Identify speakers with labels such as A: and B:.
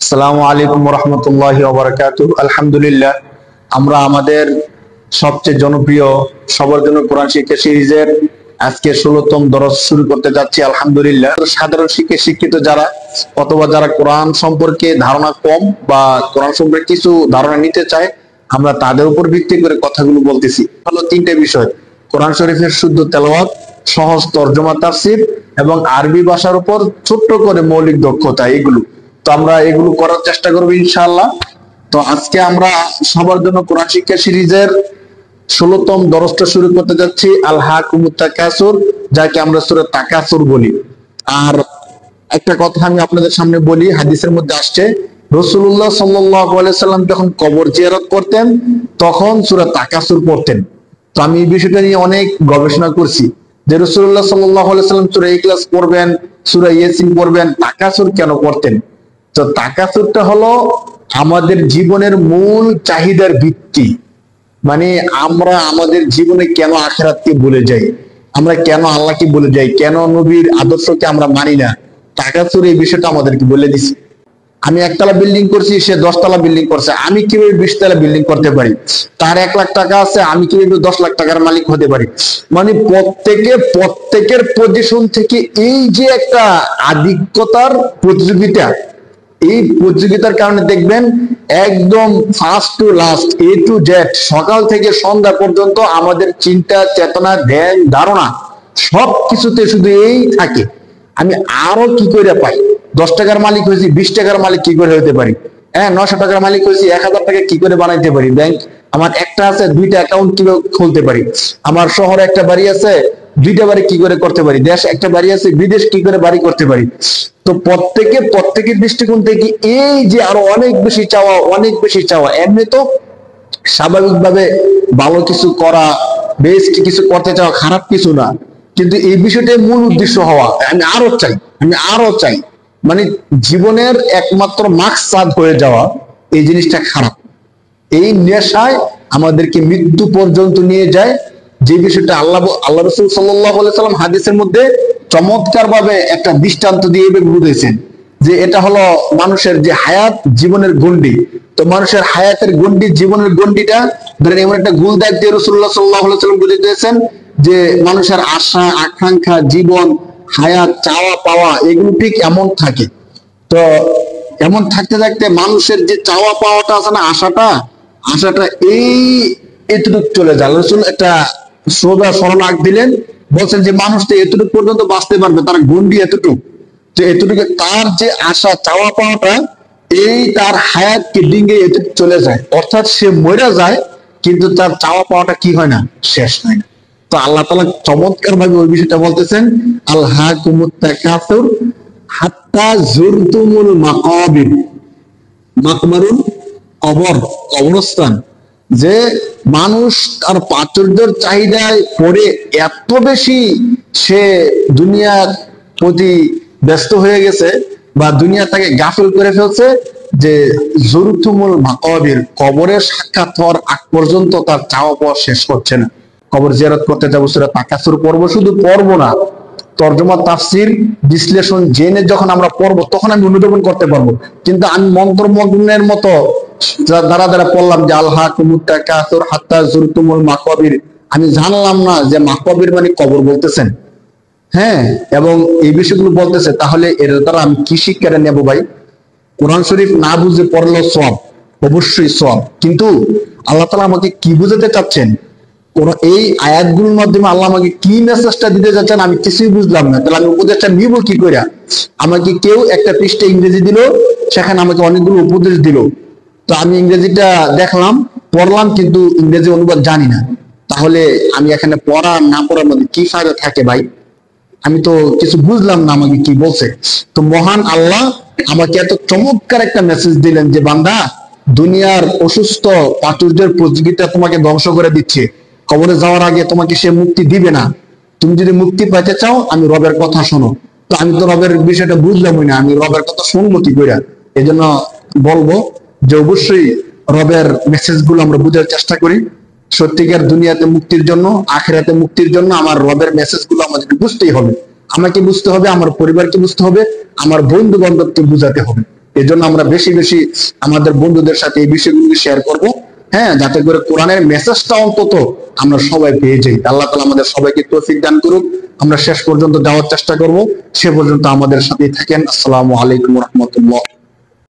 A: আসসালামু আলাইকুম রহমতুল্লাহি ওয়া বারাকাতুহু। আলহামদুলিল্লাহ, আমরা আমাদের সবচেয়ে জনপ্রিয় সবার জন্য কোরআন শিক্ষা সিরিজের আজকে 16তম দরস শুরু করতে যাচ্ছি। আলহামদুলিল্লাহ, সাধারণ শিক্ষিত যারা অথবা যারা কোরআন সম্পর্কে ধারণা কম বা কোরআন সম্পর্কে কিছু ধারণা নিতে চায়, আমরা তাদের উপর ভিত্তি করে কথাগুলো বলতেছি। হলো তিনটে বিষয়: কোরআন শরীফের শুদ্ধ তেলাওয়াত, সহজ তরজমা তাফসীর এবং আরবি ভাষার উপর ছোট্ট করে মৌলিক দক্ষতা। এগুলো তো আমরা এগুলো করার চেষ্টা করবো ইনশাআল্লাহ। তো আজকে আমরা সবার জন্য কোরআন শিক্ষা সিরিজের 16তম দরসটা শুরু করতে যাচ্ছি, আল হাকুমুত তাকাসুর, যাকে আমরা সূরা তাকাসুর বলি। আর একটা কথা আমি আপনাদের সামনে বলি, হাদিসের মধ্যে আসছে রাসূলুল্লাহ সাল্লাল্লাহু আলাইহি সাল্লাম যখন কবর জিয়ারত করতেন তখন সূরা তাকাসুর পড়তেন। তো আমি এই বিষয়টা নিয়ে অনেক গবেষণা করছি যে রাসূলুল্লাহ সাল্লাল্লাহু আলাইহি সাল্লাম সূরা ইখলাস পড়বেন, সূরা ইয়াসিন পড়বেন, তাকাসুর কেন পড়তেন? তো তাকাসুরটা হলো আমাদের জীবনের মূল চাহিদার ভিত্তি। মানে আমরা আমাদের জীবনে কেন আখিরাতকে ভুলে যাই, আমরা কেন আল্লাহকে ভুলে যাই, কেন নবীর আদর্শকে আমরা মানি না, তাকাসুর এই বিষয়টা আমাদেরকে বলে দিছে। আমি একতলা বিল্ডিং করছি, সে 10 তলা বিল্ডিং করছে, আমি কিভাবে 20 তলা বিল্ডিং করতে পারি? তার 1 লাখ টাকা আছে, আমি কিভাবে 10 লাখ টাকার মালিক হতে পারি? মানে প্রত্যেকের পজিশন থেকে এই যে একটা আধিক্যতার প্রতিযোগিতা, এই প্রতিযোগিতার কারণে দেখবেন একদম first to last, A to Z, সকাল থেকে সন্ধ্যা পর্যন্ত আমাদের চিন্তা চেতনা ধ্যান ধারণা সব কিছুতে শুধু এই থাকে, আমি আরো কি করে পাই? 10 টাকার মালিক হয়েছি, 20 টাকার মালিক কি করে হতে পারি? হ্যাঁ, 900 টাকার মালিক হয়েছি, 1000 টাকা কি করে বানাইতে পারি? ব্যাংক আমার একটা আছে, 2টা অ্যাকাউন্ট কিভাবে খুলতে পারি? আমার শহরে একটা বাড়ি আছে, 2টা বাড়ি কি করে করতে পারি? দেশ একটা বাড়ি আছে, বিদেশ কি করে বাড়ি করতে পারি? তো প্রত্যেকের দৃষ্টিকোণ থেকে এই যে আরো অনেক বেশি চাওয়া, এমনি তো স্বাভাবিকভাবে ভালো কিছু করা, বেস্ট কিছু করতে চাওয়া খারাপ কিছু না, কিন্তু এই বিষয়টাই মূল উদ্দেশ্য হওয়া, আমি আরো চাই, মানে জীবনের একমাত্র মাকসাদ হয়ে যাওয়া, এই জিনিসটা খারাপ। এই নেশায় আমাদেরকে মৃত্যু পর্যন্ত নিয়ে যায়। যে বিষয়টা আল্লাহ রাসূল সাল্লাল্লাহু আলাইহি সাল্লাম হাদিসের মধ্যে চমৎকার ভাবে একটা দৃষ্টান্ত দিয়ে বুঝিয়েছেন যে এটা হলো মানুষের যে হায়াত, জীবনের গণ্ডি। তো মানুষের হায়াতের গণ্ডি, জীবনের গণ্ডিটা ধরেন এমন একটা গুল দাগ দিয়ে রাসূলুল্লাহ সাল্লাল্লাহু আলাইহি সাল্লাম বুঝিয়ে দিয়েছেন যে মানুষের আশা আকাঙ্ক্ষা, জীবন, হায়াত, চাওয়া পাওয়া এগুলো ঠিক এমন থাকে। তো এমন থাকতে থাকতে মানুষের যে চাওয়া পাওয়াটা আছে না, আশাটা এতটুকু চলে যায়। রাসূল একটা সোজা সরল আঁক দিলেন, বলছেন যে মানুষ তো এতটুকু পর্যন্ত বাঁচতে পারবে, তার গণ্ডি এতটুকু। তো এতটুকু তার যে আশা চাওয়া পাওয়াটা, এই তার হায়াতকে ডিঙ্গে এতটুকু চলে যায়, অর্থাৎ সে মরে যায় কিন্তু তার চাওয়া পাওয়াটা কি হয় না, শেষ হয় না। তো আল্লাহ তাআলা চমৎকার ভাবে ওই বিষয়টা বলতেছেন, আল হাকুমুত তাকাসুর হাত্তা জুরতুমুল মাকাবির, মাকমারুন কবরস্থান, যে মানুষ তার প্রাচুর্যের চাহিদায় পড়ে এত বেশি সে দুনিয়ার প্রতি ব্যস্ত হয়ে গেছে বা দুনিয়া তাকে গাফিল করে ফেলছে যে জুরতুমুল মাকাবির, কবরের সাক্ষাৎ হওয়ার আগ পর্যন্ত তার চাওয়া পাওয়া শেষ হচ্ছে না। কবর জিয়ারত করতে যাবো, সূরা তাকাসুর পড়বো, শুধু পড়বো না, তরজমা তাফসীর বিশ্লেষণ জেনে যখন আমরা পড়বো তখন আমি অনুধাবন করতে পারবো। কিন্তু আমি মন্ত্রমগ্নের মতো দ্বারা পড়লাম যে আল হাকুমুত তাকাসুর হাত্তা জুরতুমুল মাকাবির, আমি জানলাম না যে মাকাবির মানে কবর বলতেছেন। হ্যাঁ, এবং এই বিষয়গুলো বলতেছে, তাহলে এর দ্বারা আমি কি শিক্ষাটা নেবো ভাই? কোরআন শরীফ না বুঝে পড়লেও সওয়াব, অবশ্যই সওয়াব, কিন্তু আল্লাহ তাআলা আমাকে কি বুঝাতে চাচ্ছেন, এই আয়াতগুলোর মাধ্যমে আল্লাহ আমাকে কি মেসেজটা দিতে যাচ্ছেন আমি কিছুই বুঝলাম না। তাহলে আমি উপদেশটা নিব কি করে? আমাকে কেউ একটা পৃষ্ঠা ইংরেজি দিল, সেখানে আমাকে অনেকগুলো উপদেশ দিল, তো আমি ইংরেজিটা দেখলাম, পড়লাম, কিন্তু ইংরেজি অনুবাদ জানি না। তাহলে আমি এখানে পড়া না পড়ার মধ্যে কি ফায়দা থাকে ভাই? আমি তো কিছু বুঝলাম না আমাকে কি বলছে। তো মহান আল্লাহ আমাকে এত চমৎকার একটা মেসেজ দিলেন যে বান্দা, দুনিয়ার অসুস্থ প্রাচুর্যের প্রতিযোগিতা তোমাকে ধ্বংস করে দিচ্ছে, কবরে যাওয়ার আগে তোমাকে সে মুক্তি দিবে না। তুমি যদি মুক্তি পাইতে চাও, আমি রবের কথা শোনো। তো আমি তো রবের বিষয়টা বুঝলামই না, আমি রবের কথা শুনবো কি করে? এই জন্য বলবো যে অবশ্যই রবের মেসেজ গুলো আমরা বুঝার চেষ্টা করি। সত্যিকার দুনিয়াতে মুক্তির জন্য, আখিরাতে মুক্তির জন্য আমার রবের মেসেজ গুলো আমাদেরকে বুঝতেই হবে। আমাকে বুঝতে হবে, আমার পরিবারকে বুঝতে হবে, আমার বন্ধু বান্ধবকে বুঝাতে হবে। এজন্য আমরা বেশি বেশি আমাদের বন্ধুদের সাথে এই বিষয়গুলো শেয়ার করব, হ্যাঁ, যাতে করে কোরআনের মেসেজটা অন্তত আমরা সবাই পেয়ে যাই। আল্লাহ তাআলা আমাদের সবাইকে তৌফিক দান করুক। আমরা শেষ পর্যন্ত যাওয়ার চেষ্টা করব, সে পর্যন্ত আমাদের সাথেই থাকেন। আসসালামু আলাইকুম ওয়া রাহমাতুল্লাহ।